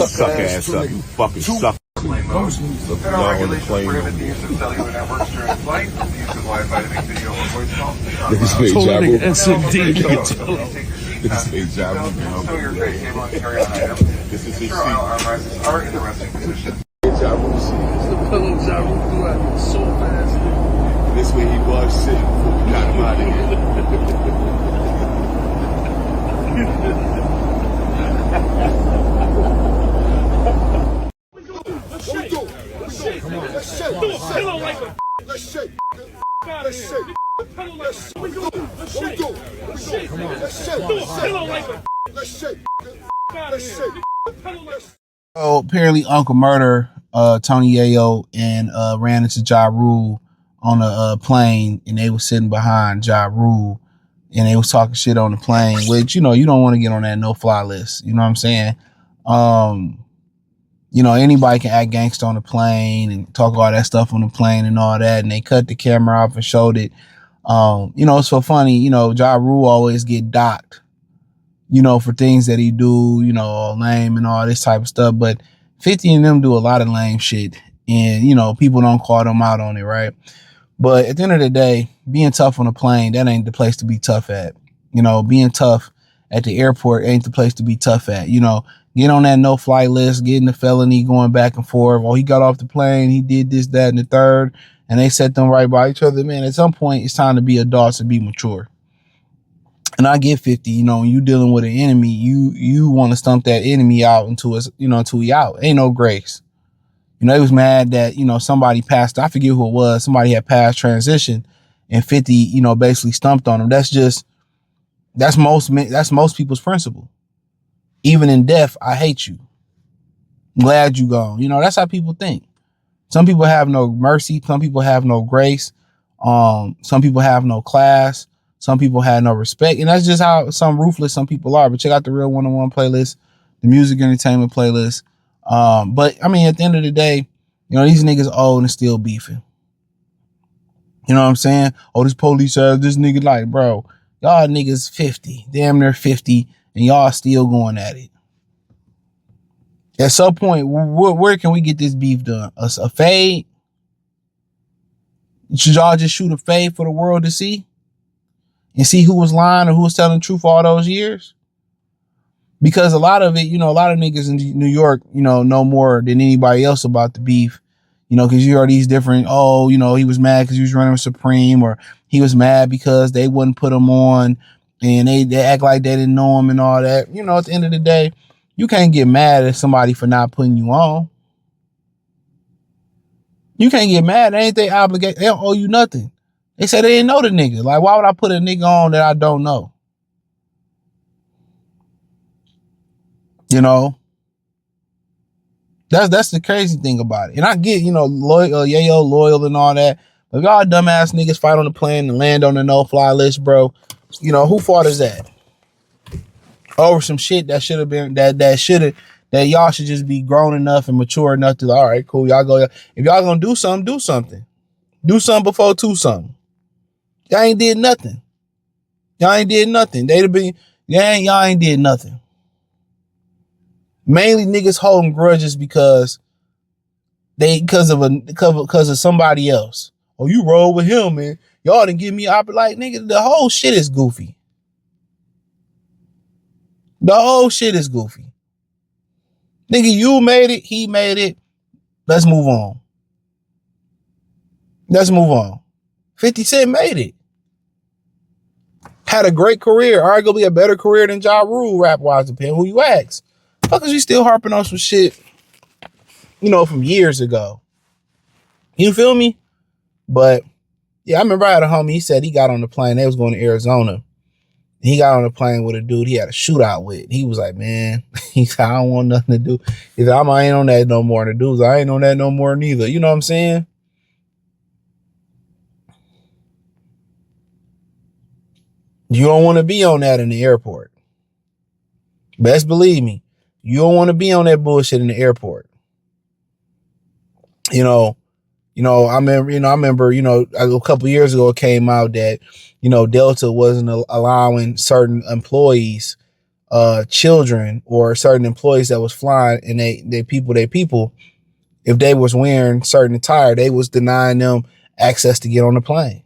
suck ass up. You fucking suck. Plane mode. Federal regulations prohibit the use of cellular networks during flight. The use of Wi-Fi to make video or voice calls. This is a Show your face name on carry-on item. This is a armrests are in the resting position. It's the pillow Jaru threw at me so fast. This way he was sitting before we got him out of here. So apparently Uncle Murda, Tony Yayo, and ran into Ja Rule on a plane, and they was sitting behind Ja Rule, and they was talking shit on the plane, which, you know, you don't want to get on that no-fly list. You know what I'm saying? You know, anybody can act gangster on the plane and talk all that stuff on the plane and all that, and they cut the camera off and showed it. You know, it's so funny, you know, Ja Rule always get docked, you know, for things that he do, you know, lame and all this type of stuff. But 50 and them do a lot of lame shit, and, you know, people don't call them out on it, right? But at the end of the day, being tough on a plane, that ain't the place to be tough at. You know, being tough at the airport ain't the place to be tough at. You know, get on that no-fly list, getting the felony, going back and forth. Oh, he got off the plane, he did this, that, and the third, and they set them right by each other. Man, at some point, it's time to be adults and be mature. And I get 50, you know, when you dealing with an enemy, you want to stump that enemy out until he out. Ain't no grace. You know, they was mad that, you know, somebody passed, I forget who it was, somebody had passed transition, and 50, you know, basically stumped on him. That's most people's principle. Even in death, I hate you. I'm glad you gone. You know, that's how people think. Some people have no mercy. Some people have no grace. Some people have no class. Some people have no respect. And that's just how some ruthless some people are. But check out the Real One-on-One playlist, the music entertainment playlist. But I mean, at the end of the day, you know, these niggas old and still beefing. You know what I'm saying? Oh, this police ass, this nigga, like, bro, y'all niggas 50, damn near 50, and y'all still going at it. At some point, where can we get this beef done? A fade? Should y'all just shoot a fade for the world to see? And see who was lying or who was telling the truth all those years? Because a lot of it, you know, a lot of niggas in New York, you know more than anybody else about the beef. You know, because you hear these different, oh, you know, he was mad because he was running with Supreme, or he was mad because they wouldn't put him on, and they act like they didn't know him and all that. You know, at the end of the day, you can't get mad at somebody for not putting you on. You can't get mad. They ain't they obligate. They don't owe you nothing. They say they didn't know the nigga. Like, why would I put a nigga on that I don't know? You know? That's the crazy thing about it. And I get, you know, Yayo loyal and all that. But if y'all dumbass niggas fight on the plane and land on the no-fly list, bro, you know, who fault is that? Over some shit that should have been, that y'all should just be grown enough and mature enough to, all right, cool, y'all go. If y'all gonna do something, do something. Do something before do something. Y'all ain't did nothing. Y'all ain't did nothing. Y'all ain't did nothing. Mainly niggas holding grudges because of somebody else. Oh, you roll with him, man. Y'all didn't give me like, nigga, the whole shit is goofy. The whole shit is goofy. Nigga, you made it, he made it. Let's move on. Let's move on. 50 Cent made it. Had a great career, arguably a better career than Ja Rule, rap-wise, depending who you ask. Fuck is you still harping on some shit, you know, from years ago? You feel me? But yeah, I remember I had a homie, he said he got on the plane, they was going to Arizona. He got on the plane with a dude he had a shootout with. He was like, man, he said, I don't want nothing to do. He said, I ain't on that no more. And the dude's like, I ain't on that no more neither. You know what I'm saying? You don't want to be on that in the airport. Best believe me, you don't want to be on that bullshit in the airport. I remember, a couple years ago it came out that, Delta wasn't allowing certain employees children or certain employees that was flying, and they people, if they was wearing certain attire, they was denying them access to get on the plane.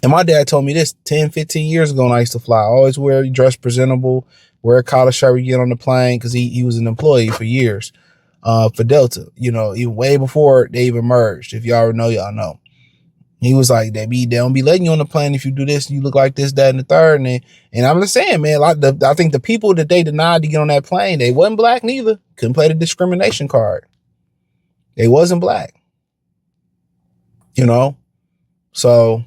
And my dad told me this 10, 15 years ago when I used to fly. Always dress presentable, wear a collar shirt when you get on the plane, because he was an employee for years for Delta, even way before they even merged. If y'all know, y'all know. He was like, they don't be letting you on the plane if you do this, you look like this, that, and the third. And I'm just saying, man, I think the people that they denied to get on that plane, they wasn't black neither. Couldn't play the discrimination card. They wasn't black. So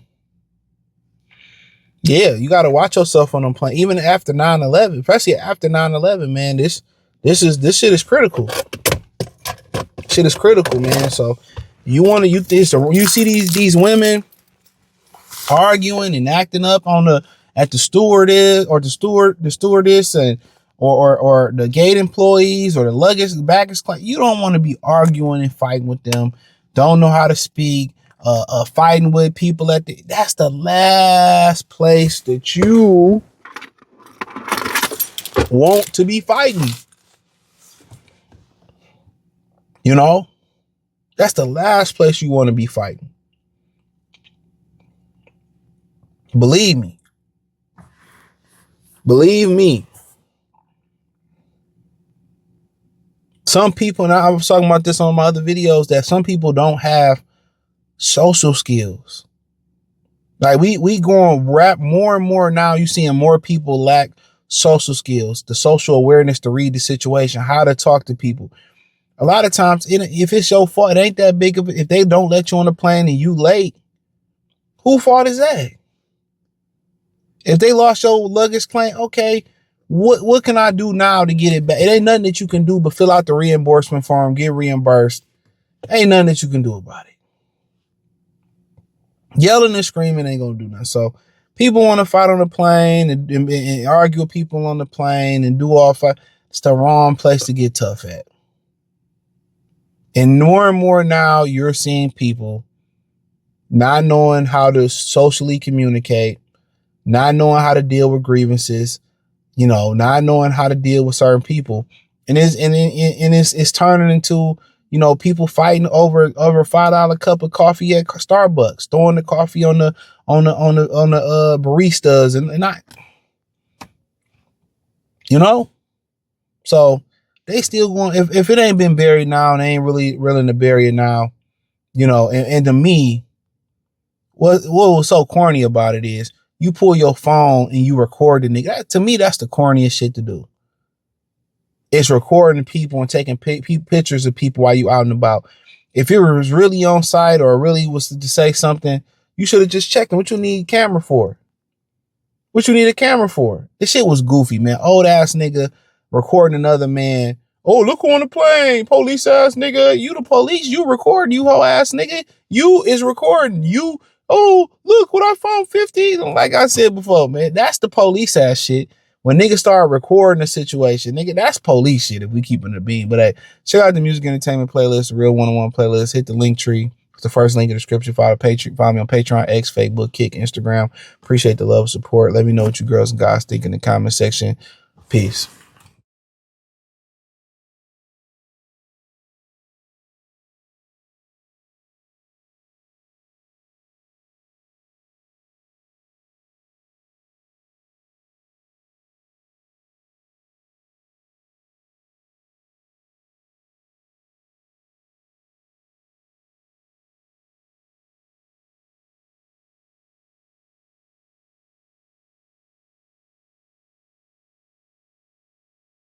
yeah, you got to watch yourself on them plane, even after 9/11, especially after 9/11, man. This shit is critical. Shit is critical, man. So you see these women arguing and acting up at the stewardess or the stewardess and or the gate employees or the baggage claim. You don't want to be arguing and fighting with them. Don't know how to speak. Fighting with people that's the last place that you want to be fighting. That's the last place you want to be fighting. Believe me. Some people, and I was talking about this on my other videos, that some people don't have social skills. Like we going rap more and more now. You seeing more people lack social skills, the social awareness to read the situation, how to talk to people. A lot of times, if it's your fault, it ain't that big of it. If they don't let you on the plane and you late, who fault is that? If they lost your luggage claim, okay, what can I do now to get it back? It ain't nothing that you can do but fill out the reimbursement form, get reimbursed. Ain't nothing that you can do about it. Yelling and screaming ain't gonna do nothing. So people want to fight on the plane and argue with people on the plane and do all fight. It's the wrong place to get tough at. And more now, you're seeing people not knowing how to socially communicate, not knowing how to deal with grievances, not knowing how to deal with certain people, and it's turning into people fighting over $5 cup of coffee at Starbucks, throwing the coffee on the baristas and not, so they still going. If it ain't been buried now, they ain't really willing to bury it now, And to me, what was so corny about it is you pull your phone and you record the nigga. To me, that's the corniest shit to do. It's recording people and taking pictures of people while you out and about. If it was really on site or really was to say something, you should have just checked them. What you need a camera for? This shit was goofy, man. Old ass nigga recording another man. Oh, look who on the plane. Police ass nigga. You the police. You recording, you whole ass nigga. You is recording. You, oh, look what I found 50. Like I said before, man, that's the police ass shit. When niggas start recording a situation, nigga, that's police shit if we keeping it being. But hey, check out the music entertainment playlist, the Real 101 playlist. Hit the link tree. It's the first link in the description. Follow me on Patreon, X, Facebook, Kick, Instagram. Appreciate the love and support. Let me know what you girls and guys think in the comment section. Peace.